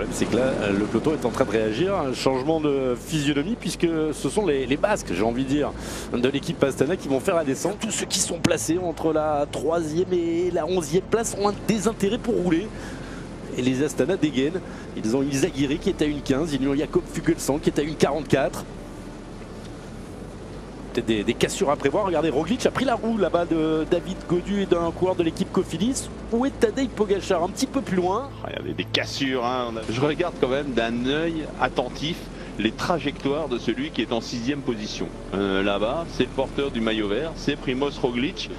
problème, c'est que là, le peloton est en train de réagir à un changement de physionomie, puisque ce sont les Basques, j'ai envie de dire, de l'équipe Astana qui vont faire la descente. Tous ceux qui sont placés entre la 3e et la 11e place ont un désintérêt pour rouler. Et les Astana dégainent. Ils ont Izagirre qui est à 1,15, ils ont Jakob Fuglsang qui est à 1,44. Peut-être des cassures à prévoir. Regardez, Roglic a pris la roue là-bas de David Gaudu et d'un coureur de l'équipe Cofidis. Où est Tadej Pogačar? Un petit peu plus loin. Regardez, des cassures. Hein. Je regarde quand même d'un œil attentif les trajectoires de celui qui est en 6e position. Là-bas, c'est le porteur du maillot vert, c'est Primož Roglic.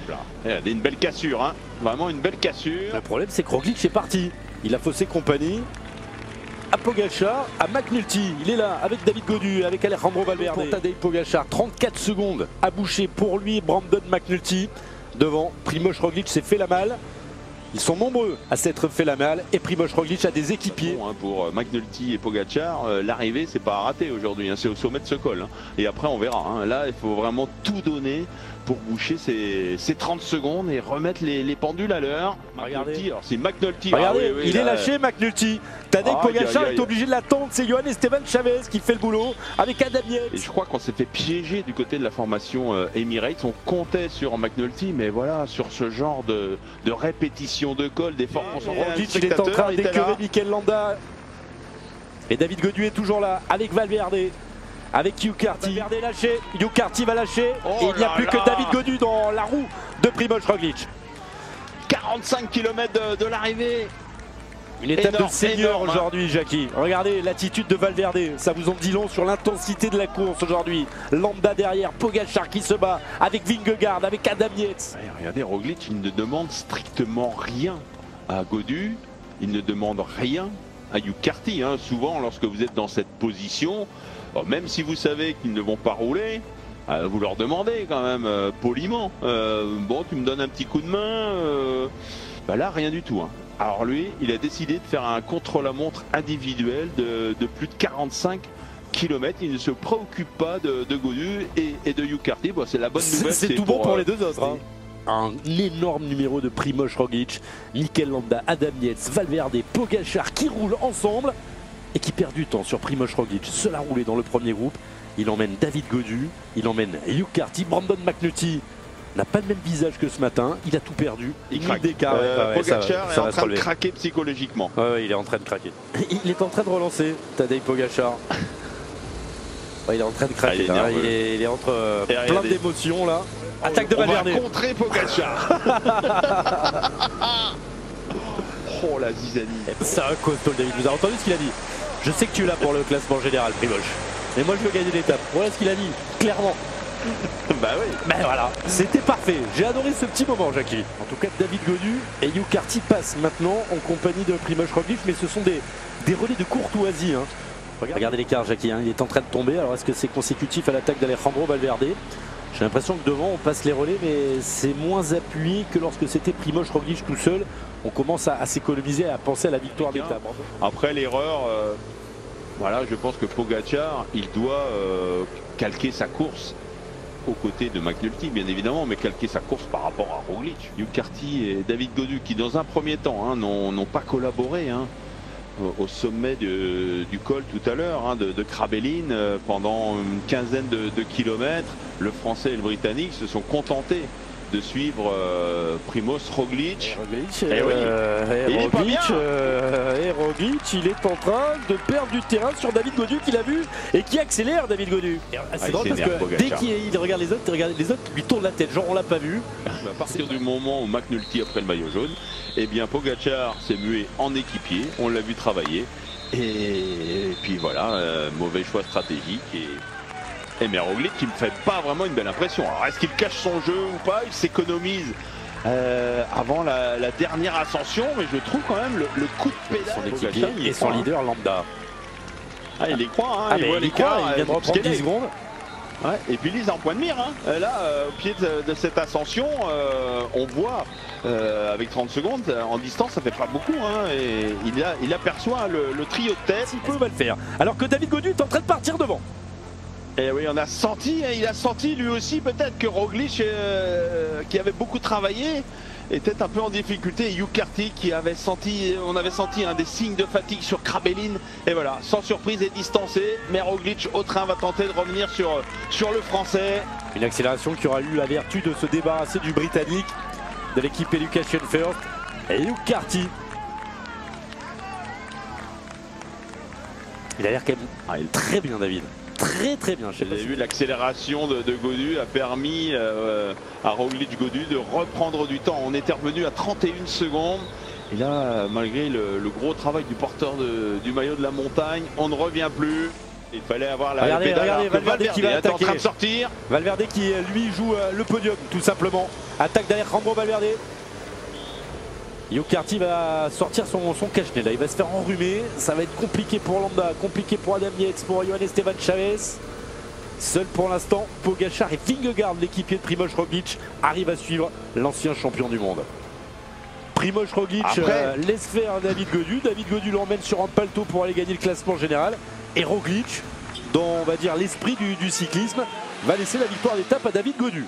Regardez, une belle cassure, hein. Vraiment une belle cassure. Le problème, c'est que Roglic est parti. Il a faussé compagnie à Pogačar, à McNulty. Il est là avec David Gaudu, avec Alejandro Valverde. Pour Tadej Pogačar, 34 secondes à boucher pour lui, Brandon McNulty. Devant, Primož Roglic s'est fait la malle. Ils sont nombreux à s'être fait la malle et Primož Roglic a des équipiers. Bon, hein, pour McNulty et Pogačar, l'arrivée c'est pas à rater aujourd'hui, hein, c'est au sommet de ce col. Hein. Et après on verra. Hein. Là il faut vraiment tout donner pour boucher ces 30 secondes et remettre les pendules à l'heure. Regardez, alors c'est McNulty. Regardez, ah, oui, il est lâché McNulty. Tadej Pogačar est obligé de l'attendre. C'est Johan Esteban Chavez qui fait le boulot avec Adam Yates. Et je crois qu'on s'est fait piéger du côté de la formation Emirates. On comptait sur McNulty, mais voilà, sur ce genre de répétition de col, des forts Roglic, il est en train d'écœurer Mikel Landa. Et David Gaudu est toujours là avec Valverde. Avec Hugh Carty. Valverde est lâché. Hugh Carty va lâcher. Et il n'y a plus que David Gaudu dans la roue de Primož Roglic. 45 km de l'arrivée. Une étape de seigneur aujourd'hui, Jackie. Regardez l'attitude de Valverde. Ça vous en dit long sur l'intensité de la course aujourd'hui. Landa derrière, Pogačar qui se bat avec Vingegaard, avec Adam Yates. Ouais, regardez, Roglic, il ne demande strictement rien à Gaudu. Il ne demande rien à Hugh Carty. Hein. Souvent, lorsque vous êtes dans cette position, bon, même si vous savez qu'ils ne vont pas rouler, vous leur demandez quand même poliment. Bon, tu me donnes un petit coup de main. Bah là, rien du tout. Hein. Alors lui, il a décidé de faire un contre-la-montre individuel de plus de 45 km. Il ne se préoccupe pas de Gaudu et de Hugh Carty. Bon, c'est la bonne nouvelle. C'est tout bon pour les deux autres. Hein. Un énorme numéro de Primož Roglic, Mikel Landa, Adam Yates, Valverde, Pogačar qui roulent ensemble et qui perd du temps sur Primož Roglic. Seul à rouler dans le premier groupe. Il emmène David Gaudu, il emmène Hugh Carty, Brandon McNulty n'a pas le même visage que ce matin, il a tout perdu. Il craque. Pogačar est en train de craquer psychologiquement. Ouais, il est en train de craquer. Il est en train de relancer Tadej Pogačar. Ouais, il est en train de craquer. Il est entre plein d'émotions là. Attaque de Valverde. On va contrer Pogačar. Oh la zizanie. C'est un costaud, David. Vous avez entendu ce qu'il a dit? Je sais que tu es là pour le classement général, Primož. Mais moi je veux gagner l'étape. Voilà ce qu'il a dit, clairement. Bah oui. Ben voilà, c'était parfait. J'ai adoré ce petit moment, Jackie. En tout cas, David Gaudu et Hugh Carty passent maintenant en compagnie de Primož Roglic, mais ce sont des relais de courtoisie. Hein. Regardez l'écart, Jackie. Hein. Il est en train de tomber. Alors est-ce que c'est consécutif à l'attaque d'Alejandro Valverde? J'ai l'impression que devant on passe les relais, mais c'est moins appuyé que lorsque c'était Primož Roglic tout seul. On commence à s'économiser, à penser à la victoire d'étape. Après l'erreur, voilà, je pense que Pogačar, il doit calquer sa course aux côtés de McNulty, bien évidemment, mais calquer sa course par rapport à Roglic. Hugh Carty et David Gaudu, qui dans un premier temps hein, n'ont pas collaboré hein, au sommet du col tout à l'heure, hein, de Krabelin, pendant une quinzaine de kilomètres. Le Français et le Britannique se sont contentés de suivre Primož Roglic. Et Roglic, il est en train de perdre du terrain sur David Gaudu qu'il a vu et qui accélère David Gaudu. C'est drôle parce que dès qu'il regarde les autres lui tournent la tête, genre on l'a pas vu. À partir du moment où McNulty a pris le maillot jaune, eh bien Pogačar s'est mué en équipier, on l'a vu travailler. Et puis voilà, mauvais choix stratégique. Et Roglic qui me fait pas vraiment une belle impression. Alors est-ce qu'il cache son jeu ou pas? Il s'économise avant la dernière ascension, mais je trouve quand même le coup de pédale son équipier et son leader Landa. Ah, il y croit, hein, il voit l'écart, il vient de reprendre 10 secondes. Ouais, et puis Lise en point de mire. Hein. Là, au pied de cette ascension, on voit avec 30 secondes en distance, ça fait pas beaucoup. Hein, et il aperçoit le trio de tête. Il peut le faire. Alors que David Gaudu est en train de partir devant. Et oui, il a senti lui aussi peut-être que Roglic, qui avait beaucoup travaillé, était un peu en difficulté. Hugh Carty qui avait senti, on avait senti des signes de fatigue sur Krabelin. Et voilà, sans surprise est distancé. Mais Roglic au train va tenter de revenir sur le français. Une accélération qui aura eu la vertu de se débarrasser du Britannique de l'équipe Education First. Et Hugh Carty. Il a l'air quand même très bien, David. Très bien. Vous avez vu, l'accélération de Gaudu a permis à Roglic Gaudu de reprendre du temps. On était revenu à 31 secondes. Et là, malgré le gros travail du porteur du maillot de la montagne, on ne revient plus. Il fallait avoir la regardez Valverde qui va attaquer. En train de sortir. Valverde qui lui joue le podium tout simplement. Attaque derrière Rambo Valverde. Hugh Carty va sortir son cache-nez là, il va se faire enrhumer, ça va être compliqué pour Landa, compliqué pour Adam Yates, pour Johan Esteban Chavez. Seul pour l'instant, Pogačar et Vingegaard, l'équipier de Primož Roglic, arrivent à suivre l'ancien champion du monde. Primož Roglic laisse faire David Gaudu. David Gaudu l'emmène sur un paletot pour aller gagner le classement général. Et Roglic, dans on va dire l'esprit du cyclisme, va laisser la victoire d'étape à David Gaudu.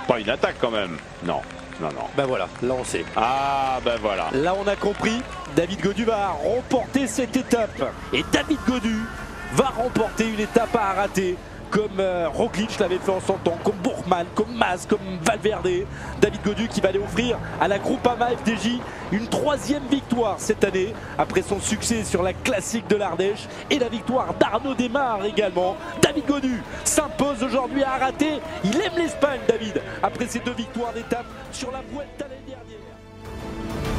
Pas une attaque quand même. Non. Ben voilà, là on sait. Ah ben voilà. Là on a compris, David Gaudu va remporter cette étape. Et David Gaudu va remporter une étape à rater. Comme Roglic l'avait fait en son temps, comme Bourgman, comme Mas, comme Valverde. David Gaudu qui va aller offrir à la Groupama FDJ une 3e victoire cette année, après son succès sur la classique de l'Ardèche et la victoire d'Arnaud Démare également. David Gaudu s'impose aujourd'hui à rater. Il aime l'Espagne, David, après ses 2 victoires d'étape sur la Vuelta l'année dernière.